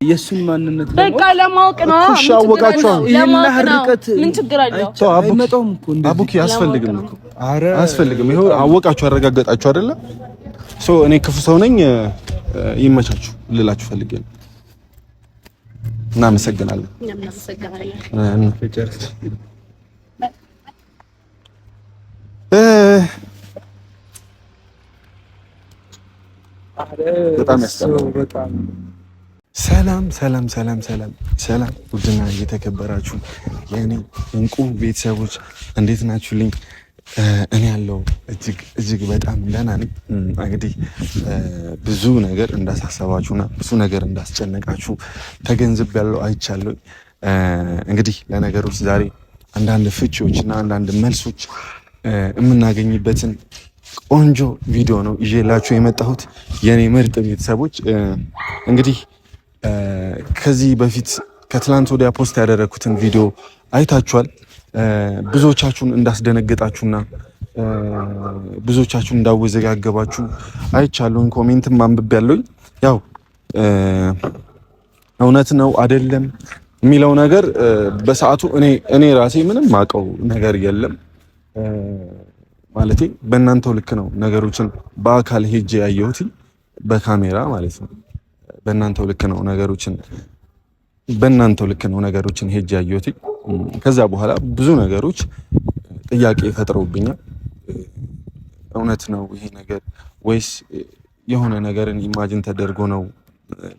የሱን ማንነት በቃ ለማወቅ ነው። አወቃችሁ። ምን ችግር አለው? አይመጣውም እኮ አቡኪ አያስፈልግም እኮ አያስፈልግም። ይኸው አወቃችሁ፣ አረጋገጣችሁ አይደለ? እኔ ክፉ ሰው ነኝ ይመቻችሁ ልላችሁ ፈልጌ ነው። እናመሰግናለን። በጣም ያስጠላል። ሰላም ውድና እየተከበራችሁ የኔ እንቁ ቤተሰቦች እንዴት ናችሁልኝ? እኔ ያለው እጅግ በጣም ደህና ነኝ። እንግዲህ ብዙ ነገር እንዳሳሰባችሁና ብዙ ነገር እንዳስጨነቃችሁ ተገንዝቤያለሁ፣ አይቻለሁ። እንግዲህ ለነገሮች ዛሬ አንዳንድ ፍቺዎችና አንዳንድ መልሶች የምናገኝበትን ቆንጆ ቪዲዮ ነው ይዤላችሁ የመጣሁት የኔ ምርጥ ቤተሰቦች። እንግዲህ ከዚህ በፊት ከትላንት ወዲያ ፖስት ያደረኩትን ቪዲዮ አይታችኋል። ብዙዎቻችሁን እንዳስደነገጣችሁና ብዙዎቻችሁን እንዳወዘጋገባችሁ አይቻለሁኝ። ኮሜንትም አንብቤያለሁኝ። ያው እውነት ነው አይደለም የሚለው ነገር በሰዓቱ እኔ ራሴ ምንም ማውቀው ነገር የለም። ማለቴ በእናንተው ልክ ነው ነገሮችን በአካል ሄጄ ያየሁት በካሜራ ማለት ነው። በእናንተው ልክ ነው ነገሮችን ሄጄ ያየሁት። ከዛ በኋላ ብዙ ነገሮች ጥያቄ ፈጥረውብኛል። እውነት ነው ይሄ ነገር ወይስ የሆነ ነገርን ኢማጂን ተደርጎ ነው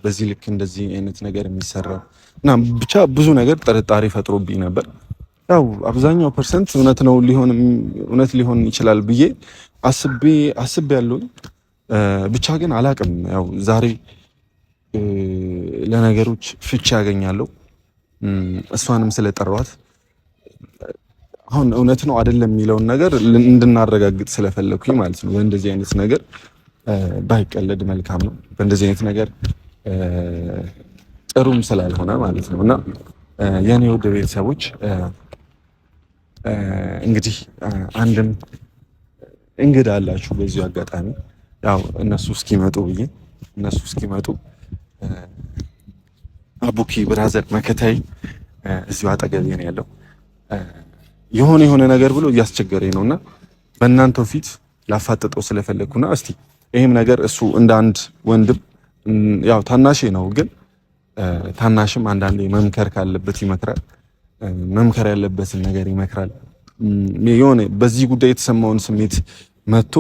በዚህ ልክ እንደዚህ አይነት ነገር የሚሰራው? እና ብቻ ብዙ ነገር ጥርጣሬ ፈጥሮብኝ ነበር። ያው አብዛኛው ፐርሰንት እውነት ሊሆን ይችላል ብዬ አስቤ ያለሁኝ። ብቻ ግን አላቅም። ያው ዛሬ ለነገሮች ፍቺ ያገኛለሁ። እሷንም ስለጠሯት አሁን እውነት ነው አይደለም የሚለውን ነገር እንድናረጋግጥ ስለፈለኩኝ ማለት ነው። በእንደዚህ አይነት ነገር ባይቀለድ መልካም ነው። በእንደዚህ አይነት ነገር ጥሩም ስላልሆነ ማለት ነው። እና የኔ ውድ ቤተሰቦች እንግዲህ አንድም እንግዳ አላችሁ በዚሁ አጋጣሚ ያው እነሱ እስኪመጡ አቡኪ ብራዘር መከታይ እዚሁ አጠገቤ ነው ያለው። የሆነ ነገር ብሎ እያስቸገረኝ ነውና በእናንተው ፊት ላፋጥጠው ስለፈለግኩና እስቲ ይሄም ነገር እሱ እንደ አንድ ወንድም ያው ታናሼ ነው፣ ግን ታናሽም አንዳንዴ መምከር ካለበት ይመክራል፣ መምከር ያለበትን ነገር ይመክራል። የሆነ በዚህ ጉዳይ የተሰማውን ስሜት መጥቶ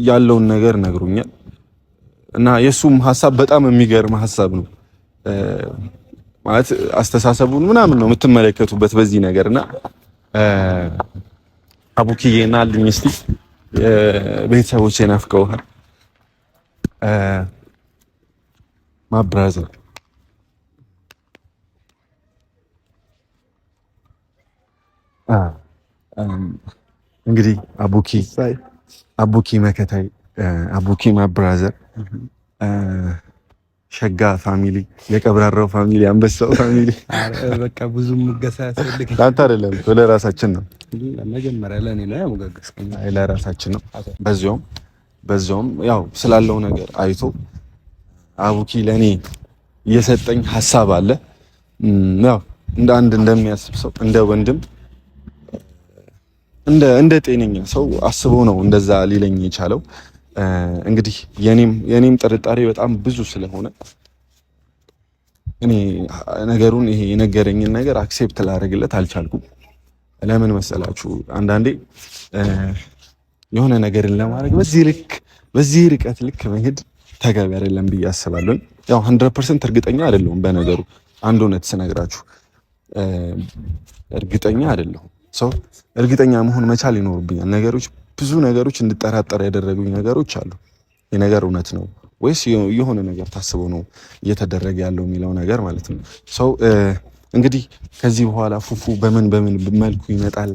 ያለውን ነገር ነግሮኛል እና የሱም ሐሳብ በጣም የሚገርም ሐሳብ ነው። ማለት አስተሳሰቡን ምናምን ነው የምትመለከቱበት በዚህ ነገርና አቡኪዬና አልኝ እስቲ ቤተሰቦቼ ናፍቀውሃል ማብራዘር እንግዲህ አቡኪ መከታይ አቡኪ ማብራዘር ሸጋ ፋሚሊ የቀብራራው ፋሚሊ አንበሳው ፋሚሊ በቃ ብዙ ሙገሳ ያስፈልጋል። አንተ አይደለም ለራሳችን ነው። መጀመሪያ ለኔ ነው ያሙጋገስከኝ። ለራሳችን ነው። በዚያውም ያው ስላለው ነገር አይቶ አቡኪ ለኔ የሰጠኝ ሐሳብ አለ። ያው እንደ አንድ እንደሚያስብ ሰው እንደ ወንድም እንደ ጤነኛ ሰው አስቦ ነው እንደዛ ሊለኝ የቻለው። እንግዲህ የኔም ጥርጣሬ በጣም ብዙ ስለሆነ እኔ ነገሩን ይሄ የነገረኝን ነገር አክሴፕት ላደርግለት አልቻልኩም። ለምን መሰላችሁ? አንዳንዴ የሆነ ነገርን ለማድረግ በዚህ ርቀት ልክ መሄድ ተገቢ አይደለም ብዬ አስባለሁ። ያው 100% እርግጠኛ አይደለሁም በነገሩ። አንድ እውነት ስነግራችሁ እርግጠኛ አይደለሁም። ሰው እርግጠኛ መሆን መቻል ይኖርብኛል። ብዙ ነገሮች እንድጠራጠር ያደረጉኝ ነገሮች አሉ። የነገር እውነት ነው ወይስ የሆነ ነገር ታስቦ ነው እየተደረገ ያለው የሚለው ነገር ማለት ነው። ሰው እንግዲህ ከዚህ በኋላ ፉፉ በምን መልኩ ይመጣል፣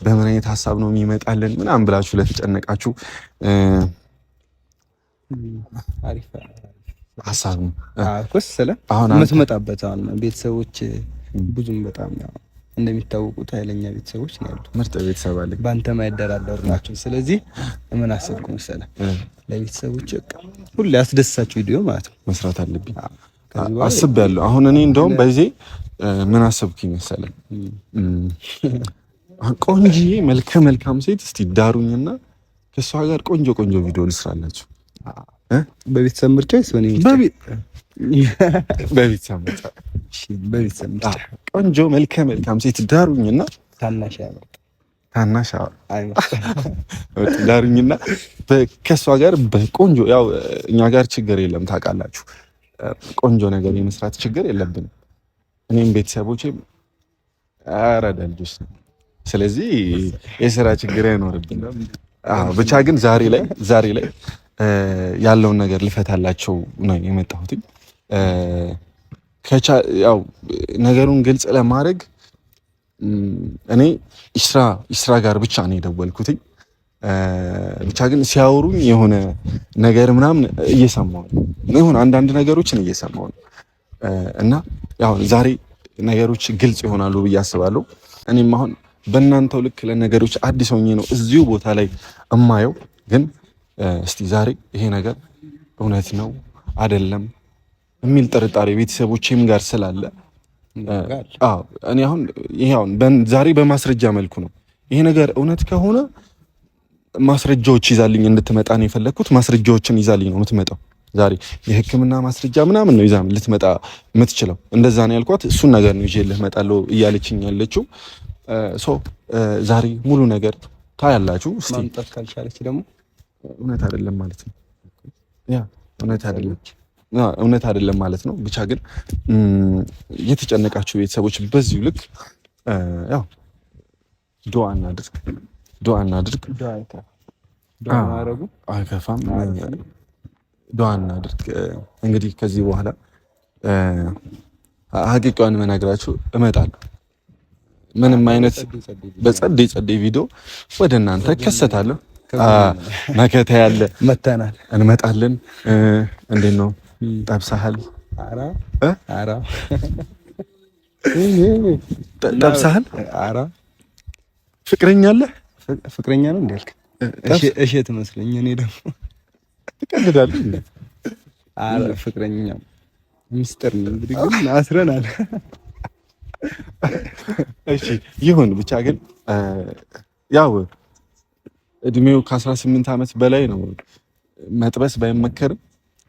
በምን አይነት ሀሳብ ነው የሚመጣልን ምናምን ብላችሁ ለተጨነቃችሁ አሪፍ ሀሳብ ነው አሁን የምትመጣበት አሁን ቤተሰቦች ብዙም በጣም እንደሚታወቁት ኃይለኛ ቤተሰቦች ነው ያሉት። ምርጥ ቤተሰብ አለ፣ ባንተ ማይደራደሩ ናቸው። ስለዚህ ምን አሰብኩ መሰለህ ለቤተሰቦች በቃ ሁሌ አስደሳች ቪዲዮ ማለት ነው መስራት አለብኝ አስቤያለሁ። አሁን እኔ እንደውም በዚህ ምን አሰብኩኝ መሰለህ ቆንጆዬ መልካም ሴት እስቲ ዳሩኝና ከሷ ጋር ቆንጆ ቪዲዮ ልስራላችሁ። በቤተሰብ ምርጫ ወይስ በቤተሰብ ምርጫ? ቆንጆ መልካም ሴት ዳሩኝና ታናሽ ዳሩኝና ከሷ ጋር በቆንጆ ያው እኛ ጋር ችግር የለም ታውቃላችሁ፣ ቆንጆ ነገር የመስራት ችግር የለብንም። እኔም ቤተሰቦቼም አራዳ ልጆች ነው። ስለዚህ የሥራ ችግር አይኖርብንም። ብቻ ግን ዛሬ ላይ ያለውን ነገር ልፈታላቸው ነው የመጣሁት። ያው ነገሩን ግልጽ ለማድረግ እኔ ኢስራ ጋር ብቻ ነው የደወልኩት። ብቻ ግን ሲያወሩኝ የሆነ ነገር ምናምን እየሰማሁ ነው፣ የሆነ አንዳንድ ነገሮችን እየሰማሁ ነው እና ያው ዛሬ ነገሮች ግልጽ ይሆናሉ ብዬ አስባለሁ። እኔም አሁን በእናንተው ልክ ለነገሮች አዲስ ሆኜ ነው እዚሁ ቦታ ላይ እማየው። ግን እስቲ ዛሬ ይሄ ነገር እውነት ነው አይደለም የሚል ጥርጣሬ ቤተሰቦቼም ጋር ስላለ እኔ አሁን ዛሬ በማስረጃ መልኩ ነው ይሄ ነገር እውነት ከሆነ ማስረጃዎች ይዛልኝ እንድትመጣ ነው የፈለኩት። ማስረጃዎችን ይዛልኝ ነው የምትመጣው ዛሬ። የሕክምና ማስረጃ ምናምን ነው ይዛ ልትመጣ የምትችለው። እንደዛ ነው ያልኳት። እሱን ነገር ነው ይዤልህ እመጣለሁ እያለችኝ ያለችው። ዛሬ ሙሉ ነገር ታያላችሁ። እስቲ ማምጣት ካልቻለች ደግሞ እውነት አይደለም ማለት ነው። እውነት አይደለም ማለት ነው። ብቻ ግን የተጨነቃችሁ ቤተሰቦች በዚሁ ልክ ያው ዱዓ እናድርግ። አይከፋም። ዱዓ እናድርግ። እንግዲህ ከዚህ በኋላ ሀቂቃውን መናገራችሁ እመጣለሁ። ምንም አይነት በጸዴ ቪዲዮ ወደ እናንተ ከሰታለሁ። መከታ ያለ መተናል እንመጣለን። እንዴት ነው ጠብሰሃል? ጠብሰሃል? ፍቅረኛ አለ? ፍቅረኛ ነው እንዴ? እሺ ትመስለኝ። እኔ ደግሞ ትቀልዳለህ? ፍቅረኛ ሚስጥር ነው እንግዲህ፣ ግን አስረናል። እሺ ይሁን። ብቻ ግን ያው እድሜው ከ18 ዓመት በላይ ነው። መጥበስ ባይመከርም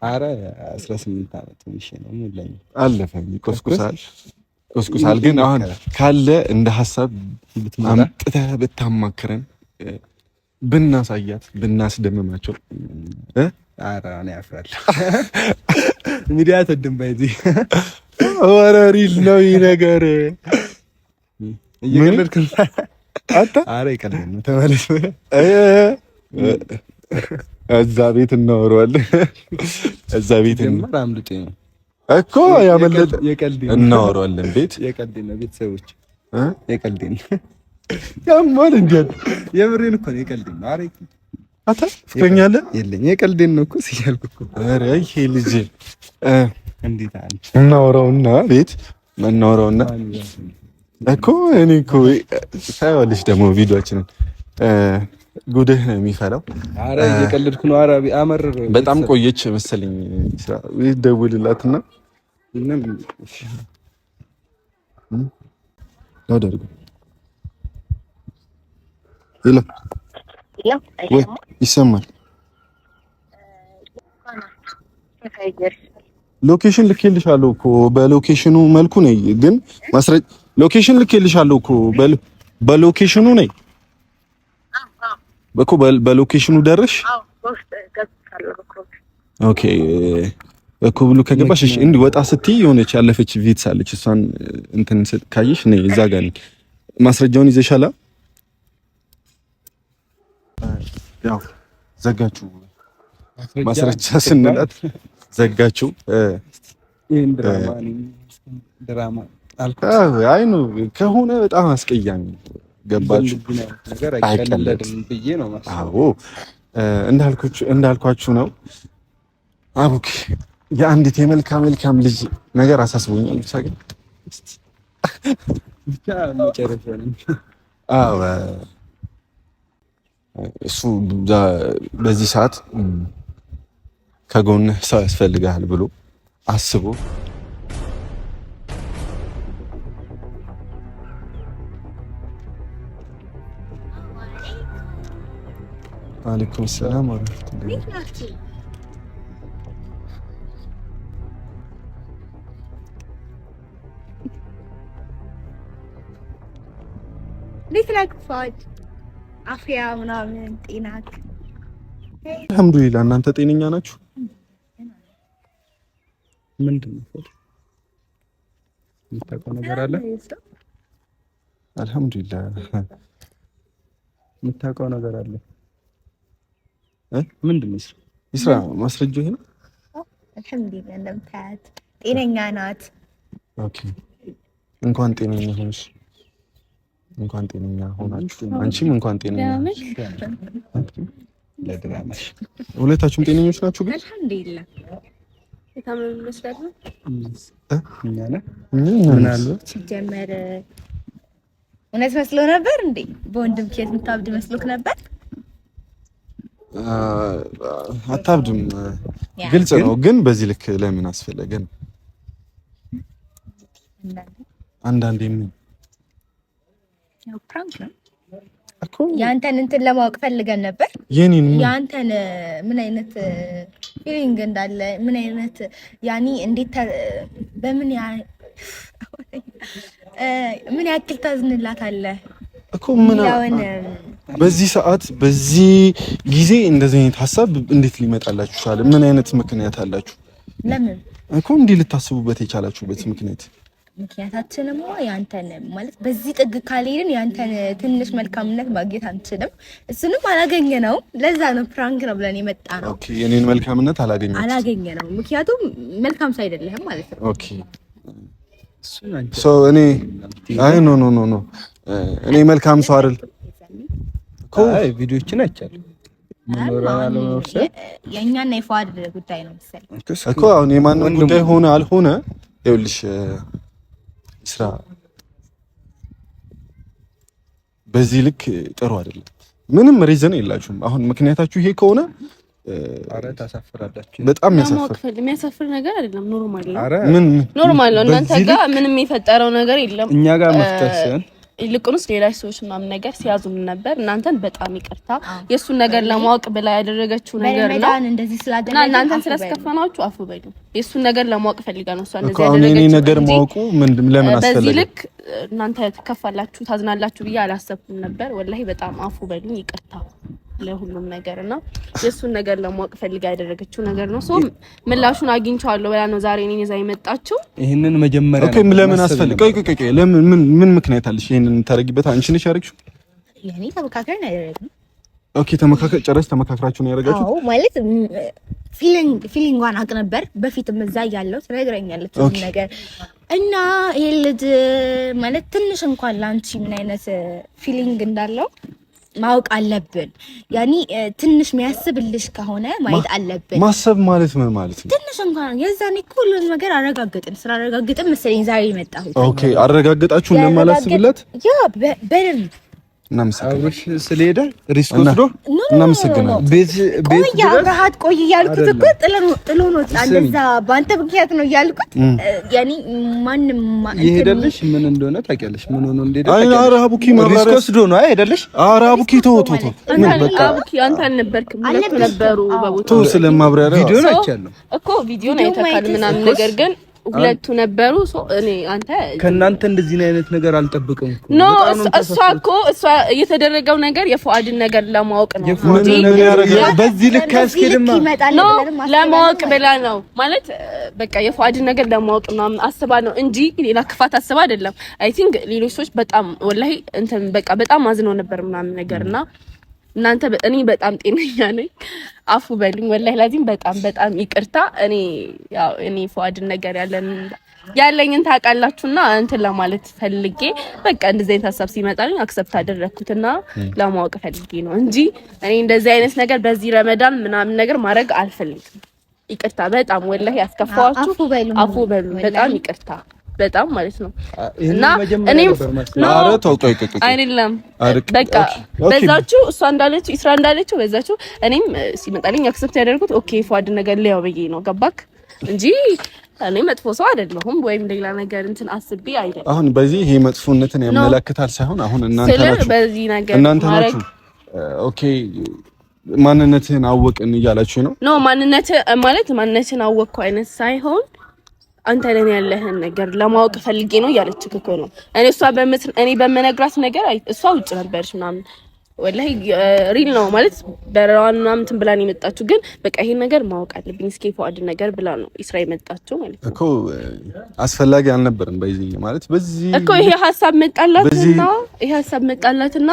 18 ዓመት ነው ሙላኝ አለፈ። ቆስቁሳል። ግን አሁን ካለ እንደ ሐሳብ አምጥተህ ብታማክረን ብናሳያት ብናስደምማቸው እኔ አፍራለሁ። ሚዲያ ተደምባይ እዚህ ወራሪል ነው ይሄ ነገር። እየቀለድክ አታ ይቀለድ ነው። ተመለስ እዛ ቤት እናወራዋለን። እዛ ቤት አምልጤ ነው እኮ ያመለጠ እናወራዋለን። ቤት የቀልድ ነው። ቤተሰቦች የቀልድ ነው። ያማል እንዴ? የምሬን እኮ ነው። የቀልድ ነው። አታ ፍቅረኛ አለ የለኝ። የቀልድ ነው እኮ ሲያልኩ እኮ። ኧረ ይሄ ልጅ እንዴት አለ እናወራውና ቤት እናወራውና እኮ እኔ እኮ ሳይወልሽ ደግሞ ቪዲዮአችንን ጉድህ ነው የሚፈላው። ኧረ እየቀለድኩ ነው። ኧረ አመረረ በጣም ቆየች መሰለኝ። ደውልላትና ላደርገው። ሄሎ ወይ ይሰማል? ሎኬሽን ልኬልሻለሁ እኮ በሎኬሽኑ መልኩ ነኝ። ግን ማስረጃ ሎኬሽን ልኬልሻለሁ እኮ በሎኬሽኑ ነኝ እኮ በሎኬሽኑ ደረሽ? ኦኬ እኮ ብሉ ከገባሽ እሺ። እንዲህ ወጣ ስትይ የሆነች ያለፈች ቪትስ አለች። እሷን እንትን ካየሽ ነይ እዛ ጋር ነኝ። ማስረጃውን ይዘሻላ? ያው ዘጋችሁ። ማስረጃ ስንላት ዘጋችሁ። ይሄን ድራማ አይ ነው ከሆነ በጣም አስቀያሚ ገባችሁ። አይቀለድም ብዬ ነው ማለት። አዎ እንዳልኳችሁ ነው። አቡክ የአንዲት የመልካም ልጅ ነገር አሳስቦኛል። ብቻ ግን ብቻ መጨረሻው ነው። አዎ እሱ በዚህ ሰዓት ከጎንህ ሰው ያስፈልጋል ብሎ አስቦ አለይኩም ሰላም ወራህመቱላሂ ሊትላክፋት አፍያ ምናምን ጤናክ? አልሐምዱሊላህ። እናንተ ጤነኛ ናችሁ? ምንድን ነው የምታውቀው ነገር አለ? አልሐምዱሊላህ። የምታውቀው ነገር አለ? ምንድን ነው ይስራ ማስረጃው ይሄ ነው። አልሐምዱሊላህ እንደምታያት ጤነኛ ናት። ኦኬ እንኳን ጤነኛ ሆንሽ፣ እንኳን ጤነኛ ሆናችሁ፣ አንቺም እንኳን ጤነኛ ነሽ። ለድራማሽ ሁለታችሁም ጤነኞች ናችሁ? ግን አልሐምዱሊላህ የታመመ መስራት ነው እኛ ነን ምናልባት ሲጀመር እውነት መስሎ ነበር እንዴ? በወንድም ኬት የምታብድ መስሎክ ነበር? አታብድም፣ ግልጽ ነው። ግን በዚህ ልክ ለምን አስፈለገ? አንዳንዴ ምን ያው ፕራንክ ነው እኮ። ያንተን እንትን ለማወቅ ፈልገን ነበር። የኔን ያንተን ምን አይነት ፊሊንግ እንዳለ ምን አይነት ያኒ እንዴት በምን ምን ያክል ታዝንላታለህ እኮ ምን በዚህ ሰዓት በዚህ ጊዜ እንደዚህ አይነት ሐሳብ እንዴት ሊመጣላችሁ ቻለ? ምን አይነት ምክንያት አላችሁ? ለምን እኮ እንዲህ ልታስቡበት የቻላችሁበት ምክንያት? ምክንያታችንማ ያንተን ማለት በዚህ ጥግ ካልሄድን ያንተን ትንሽ መልካምነት ማግኘት አንችልም። እሱንም አላገኘነው። ለዛ ነው ፕራንክ ነው ብለን የመጣ ነው። ኦኬ የኔን መልካምነት አላገኘነው፣ ምክንያቱም መልካም ሰው አይደለህም ማለት ነው። ኦኬ ሶ እኔ አይ ኖ ኖ ኖ ኖ እኔ መልካም ሰው አይደል እኮ። አይ ቪዲዮችን አይቻለሁ። የእኛና የፏድ ጉዳይ ነው መሰለኝ እኮ። አሁን የማንም ጉዳይ ሆነ አልሆነ ይኸውልሽ ስራ በዚህ ልክ ጥሩ አይደለም። ምንም ሪዝን የላችሁም። አሁን ምክንያታችሁ ይሄ ከሆነ አረ ታሳፍራላችሁ። በጣም ያሳፍራል። የሚያሳፍር ነገር አይደለም። ኖርማል ነው። ምን ኖርማል ነው። እናንተ ጋር ምንም የፈጠረው ነገር የለም። እኛ ጋር መፍጠር ሲሆን ይልቁንስ ሌላ ሰዎች ምናምን ነገር ሲያዙም ነበር። እናንተን በጣም ይቅርታ የሱን ነገር ለማወቅ ብላ ያደረገችው ነገር ነው። እንደዚህ ስላደረገ እና እናንተን ስለስከፈናችሁ አፉ በሉ። የሱን ነገር ለማወቅ ፈልጋ ነው እሷ እንደዚህ ያደረገችው። እኔ ነገር ማወቁ ለምን አስፈለገ? በዚህ ልክ እናንተ ትከፋላችሁ፣ ታዝናላችሁ ብዬ አላሰብኩም ነበር። ወላሂ በጣም አፉ በሉኝ፣ ይቅርታ ለሁሉም ነገርና የሱን ነገር ለማወቅ ፈልጋ ያደረገችው ነገር ነው። ሶ ምላሹን አግኝቻለሁ ብላ ነው ዛሬ እኔን ይዛ የመጣችው። ይሄንን መጀመሪያ ኦኬ ለምን አስፈልግ? ቆይ ለምን ምን ምክንያት አለሽ? ይሄንን ታረጊበት አንቺ ነሽ ያደረግሽው? ያኔ ተመካከርን ያደረግነው። ኦኬ ተመካክራችሁ ነው ያደረጋችሁት? አዎ ማለት ፊሊንጓን አቅ ነበር በፊትም እዛ ያለው ትነግረኛለች ነገር እና ይሄ ልጅ ማለት ትንሽ እንኳን ላንቺ ምን አይነት ፊሊንግ እንዳለው ማወቅ አለብን። ያኒ ትንሽ የሚያስብልሽ ከሆነ ማየት አለብን። ማሰብ ማለት ምን ማለት ነው? ትንሽ እንኳን የዛኔ እኮ ሁሉን ነገር አረጋግጥን። ስላረጋግጥን መሰለኝ ዛሬ የመጣሁት። ኦኬ አረጋግጣችሁ እንደማላስብለት ያ በደንብ እናመሰግናለን። ስለሄደ ሪስክ ወስዶ እናመሰግናለን። ቤት አብረሃት ቆይ እያልኩት እኮ ጥሎ ነው እንደዛ በአንተ ምክንያት ነው እያልኩት። ያኒ ማንም ይሄደልሽ ምን እንደሆነ ታውቂያለሽ። ምን ሆኖ እንደሄደ አይ አራቡኪ ሪስክ ወስዶ ነው አይደለሽ? አራቡኪ ተውቶ ምን በቃ አቡኪ አንተ አልነበርክም፣ ሁለቱ ነበሩ በቦታው። ተው ስለማብራሪያ ቪዲዮ ነው አይቻለሁ እኮ ቪዲዮ ነው አይተካል ምናምን ነገር ግን ሁለቱ ነበሩ። እኔ አንተ ከናንተ እንደዚህ አይነት ነገር አልጠብቅም እኮ ኖ እሷ የተደረገው ነገር የፉአድን ነገር ለማወቅ ነው። በዚህ ልክ ያስኬድማ ኖ ለማወቅ ብላ ነው ማለት በቃ የፉአድን ነገር ለማወቅ ምናምን አስባ ነው እንጂ ሌላ ክፋት አስባ አይደለም። አይ ቲንክ ሌሎች ሰዎች በጣም ወላሂ እንትን በቃ በጣም አዝነው ነበር ምናምን ነገርና እናንተ እኔ በጣም ጤነኛ ነኝ። አፉ በልኝ ወላሂ ላዚም በጣም ይቅርታ። እኔ ፉአድን ነገር ያለኝን ታውቃላችሁና እንትን ለማለት ፈልጌ በቃ እንደዚህ አይነት ሀሳብ ሲመጣልኝ አክሰፕት አደረኩትና ለማወቅ ፈልጌ ነው እንጂ እኔ እንደዚህ አይነት ነገር በዚህ ረመዳን ምናምን ነገር ማድረግ አልፈልግም። ይቅርታ በጣም ወላሂ ያስከፋዋችሁ። አፉ በሉ በጣም ይቅርታ። በጣም ማለት ነው። እና እኔም አይደለም በቃ በዛችሁ እሷ እንዳለችው ኢስራ እንዳለችው በዛችሁ እኔም ሲመጣልኝ አክሰፕት ያደርኩት ኦኬ ፏድ ነገር ሊያው ብዬ ነው ገባክ እንጂ እኔ መጥፎ ሰው አይደለሁም ወይም ሌላ ነገር እንትን አስቤ አይደለም። አሁን በዚህ ይሄ መጥፎነትን ያመለክታል ሳይሆን አሁን እናንተ ናችሁ በዚህ ነገር እናንተ ናችሁ ኦኬ ማንነትህን አወቅን እያላችሁ ነው ኖ ማንነት ማለት ማንነትን አወቅኩ አይነት ሳይሆን አንተ ለኔ ያለህን ነገር ለማወቅ ፈልጌ ነው ያለችክ እኮ ነው። እኔ በመነግራት ነገር እሷ ውጭ ነበርሽ ምናምን ወላሂ ሪል ነው ማለት በራዋን ምናምን እንትን ብላ ነው የመጣችው። ግን በቃ ይሄን ነገር ማወቅ አለብኝ እስኪ ፏድ ነገር ብላ ነው ኢስራ የመጣችው ማለት ነው እኮ አስፈላጊ አልነበረም በዚህ ማለት በዚህ እኮ ይሄ ሀሳብ መጣላትና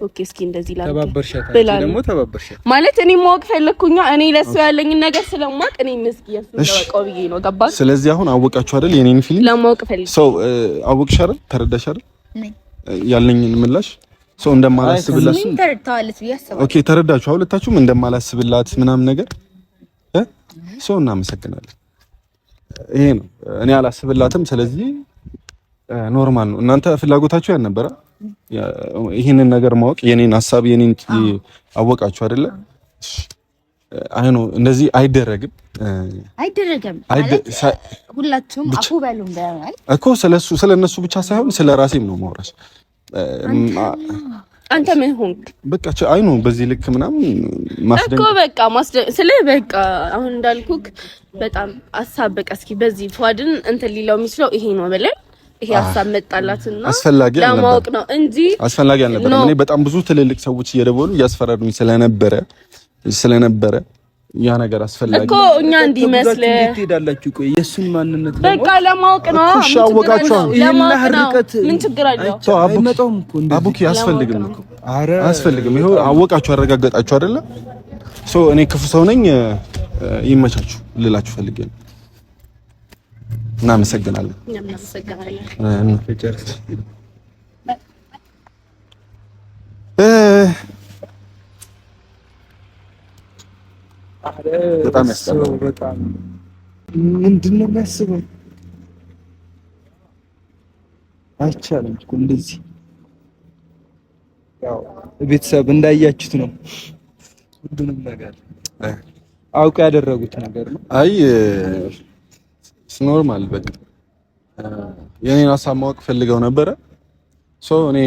ኦኬ እስኪ እንደዚህ ላድርግ ተባበርሻት ደግሞ ተባበርሻት ማለት እኔ ማወቅ ፈለኩኛ እኔ ለሱ ያለኝ ነገር ስለማውቅ እኔ ምስኪ ያስነቀው ብዬ ነው ገባሽ። ስለዚህ አሁን አወቃችሁ አይደል የኔን ፊልም ለማወቅ ፈልኩ ሰው አወቅሽ አይደል ተረዳሽ አይደል ያለኝን ምላሽ ሰው እንደማላስብላት ተረድታለች ቢያስብ ኦኬ ተረዳችሁ ሁለታችሁም እንደማላስብላት ምናምን ነገር ሰው እናመሰግናለን። ይሄ ነው እኔ አላስብላትም። ስለዚህ ኖርማል ነው። እናንተ ፍላጎታችሁ ያን ነበር ይሄንን ነገር ማወቅ የኔን ሐሳብ የኔን አወቃችሁ አይደለ? አይ ነው እንደዚህ አይደረግም ማለት ሁላችሁም አፉ በሉ እንደማል እኮ ስለነሱ ብቻ ሳይሆን ስለራሴም ነው ማውራሽ አንተ ምን ሆንክ በቃ አይ ነው በዚህ ልክ ምናምን ማስደንቅ እኮ በቃ በቃ አሁን እንዳልኩክ በጣም ሐሳብ በቃ እስኪ በዚህ ፏድን እንትን ሊለው የሚችለው ይሄ ነው በለ ይሄ ሐሳብ መጣላትና ለማወቅ ነው እንጂ አስፈላጊ አልነበረም። እኔ በጣም ብዙ ትልልቅ ሰዎች እየደወሉ እያስፈራሩኝ ስለነበረ ያ ነገር አስፈላጊ እኮ እኛ እንዲመስል ትሄዳላችሁ። ቆይ የሱን ማንነት በቃ ለማወቅ ነው ምን ችግር አለው? አይመጣውም እኮ እንደዚህ አቡኪ አያስፈልግም እኮ አያስፈልግም። ይሄው አወቃችሁ አረጋገጣችሁ አይደለ? እኔ ክፉ ሰው ነኝ ይመቻችሁ ልላችሁ ፈልጌ ነው። እናመሰግናለን። በጣም ያስጠላል። በጣም ምንድነው የሚያስበው? አይቻልም እኮ እንደዚህ ያው ቤተሰብ እንዳያችሁት ነው ሁሉንም ነገር አውቀው ያደረጉት ነገር ነው። አይ ኖርማል በቃ የኔን ሀሳብ ማወቅ ፈልገው ነበረ። እኔ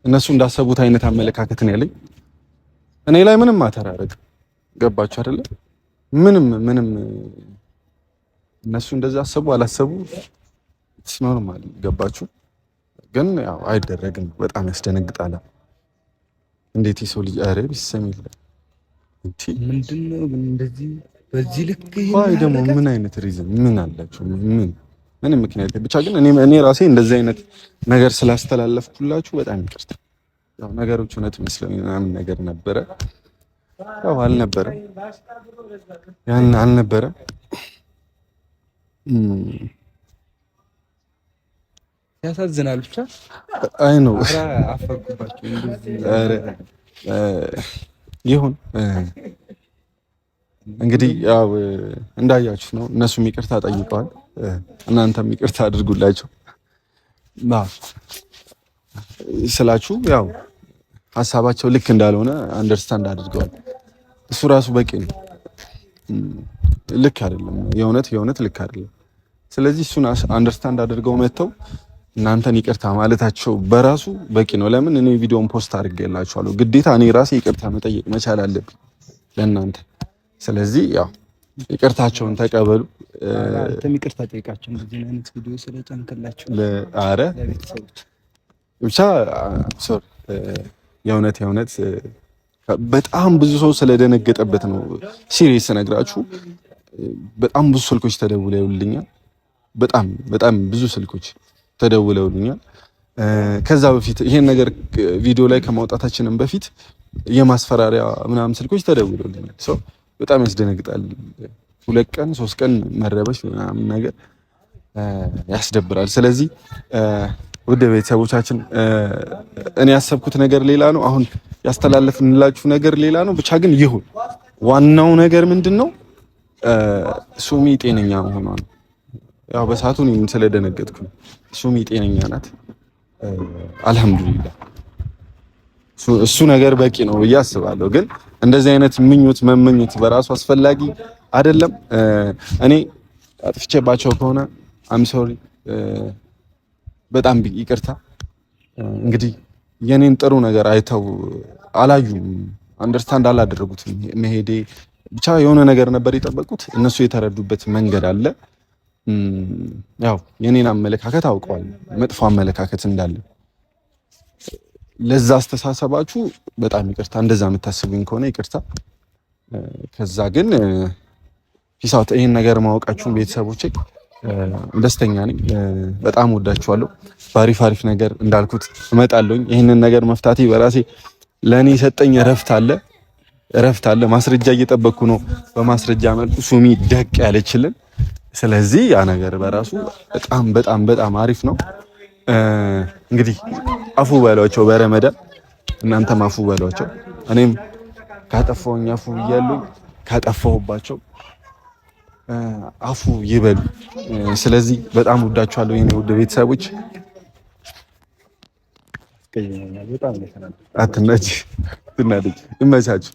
እነሱ እንዳሰቡት አይነት አመለካከት ነው ያለኝ። እኔ ላይ ምንም አተራረግ ገባችሁ አይደለ? ምንም እነሱ እንደዛ አሰቡ አላሰቡ ኖርማል ገባችሁ። ግን ያው አይደረግም። በጣም ያስደነግጣል። እንዴት የሰው ልጅ አረ ቢሰሚል እንዴ ምንድነው እንደዚህ በዚህ ልክ ወይ ደግሞ ምን አይነት ሪዝን ምን አላችሁ? ምን ምክንያት ብቻ ግን እኔ ራሴ እንደዚህ አይነት ነገር ስላስተላለፍኩላችሁ በጣም ይቅርታ። ያው ነገሮች እውነት መስለኝ ምናምን ነገር ነበረ ያው አልነበረም ያሳዝናል። ብቻ አይ ነው አፈርኩባችሁ እንደዚህ ይሁን እንግዲህ ያው እንዳያችሁ ነው። እነሱም ይቅርታ ጠይቀዋል፣ እናንተም ይቅርታ አድርጉላቸው ስላችሁ ያው ሀሳባቸው ልክ እንዳልሆነ አንደርስታንድ አድርገዋል። እሱ ራሱ በቂ ነው። ልክ አይደለም፣ የእውነት ልክ አይደለም። ስለዚህ እሱን አንደርስታንድ አድርገው መተው እናንተን ይቅርታ ማለታቸው በራሱ በቂ ነው። ለምን እኔ ቪዲዮን ፖስት አድርጌላችኋለሁ። ግዴታ እኔ ራሴ ይቅርታ መጠየቅ መቻል አለብኝ ለእናንተ። ስለዚህ ያው ይቅርታቸውን ተቀበሉ። አንተም ይቅርታ ጠይቃቸው እንደዚህ አይነት ቪዲዮ ስለጨንከላችሁ አረ ብቻ ሶሪ የእውነት በጣም ብዙ ሰው ስለደነገጠበት ነው ሲሪየስ ነግራችሁ። በጣም ብዙ ስልኮች ተደውለውልኛል። በጣም ብዙ ስልኮች ተደውለውልኛል። ከዛ በፊት ይሄን ነገር ቪዲዮ ላይ ከማውጣታችንም በፊት የማስፈራሪያ ምናምን ስልኮች ተደውለውልኛል። በጣም ያስደነግጣል። 2 ቀን 3 ቀን መረበሽ ምናምን ነገር ያስደብራል። ስለዚህ ውድ ቤተሰቦቻችን እኔ ያሰብኩት ነገር ሌላ ነው፣ አሁን ያስተላለፍንላችሁ ነገር ሌላ ነው። ብቻ ግን ይሁን። ዋናው ነገር ምንድነው? ሱሚ ጤነኛ መሆኗ ነው። ያው በሰዓቱ እኔም ስለደነገጥኩ ሱሚ ጤነኛ ናት አልሐምዱሊላህ። እሱ ነገር በቂ ነው ብዬ አስባለሁ። ግን እንደዚህ አይነት ምኞት መመኘት በራሱ አስፈላጊ አይደለም። እኔ አጥፍቼባቸው ከሆነ አም ሶሪ በጣም ይቅርታ። እንግዲህ የኔን ጥሩ ነገር አይተው አላዩም፣ አንደርስታንድ አላደረጉትም። መሄዴ ብቻ የሆነ ነገር ነበር የጠበቁት። እነሱ የተረዱበት መንገድ አለ። ያው የኔን አመለካከት አውቀዋል፣ መጥፎ አመለካከት እንዳለ። ለዛ አስተሳሰባችሁ በጣም ይቅርታ። እንደዛ የምታስቡኝ ከሆነ ይቅርታ። ከዛ ግን ፒሳውት ይሄን ነገር ማወቃችሁን ቤተሰቦቼ ደስተኛ ነኝ። በጣም ወዳችኋለሁ። ባሪፍ ነገር እንዳልኩት እመጣለሁኝ። ይሄንን ነገር መፍታቴ በራሴ ለኔ የሰጠኝ እረፍት አለ። ማስረጃ እየጠበቅኩ ነው። በማስረጃ መልኩ ሱሚ ደቅ ያለችልን። ስለዚህ ያ ነገር በራሱ በጣም አሪፍ ነው። እንግዲህ አፉ በሏቸው በረመዳን፣ እናንተም አፉ በሏቸው። እኔም ካጠፋሁኝ አፉ ብያለሁ፣ ካጠፋሁባቸው አፉ ይበሉ። ስለዚህ በጣም ወዳችኋለሁ የኔ ውድ ቤተሰቦች። አትናጅ ይመቻችሁ።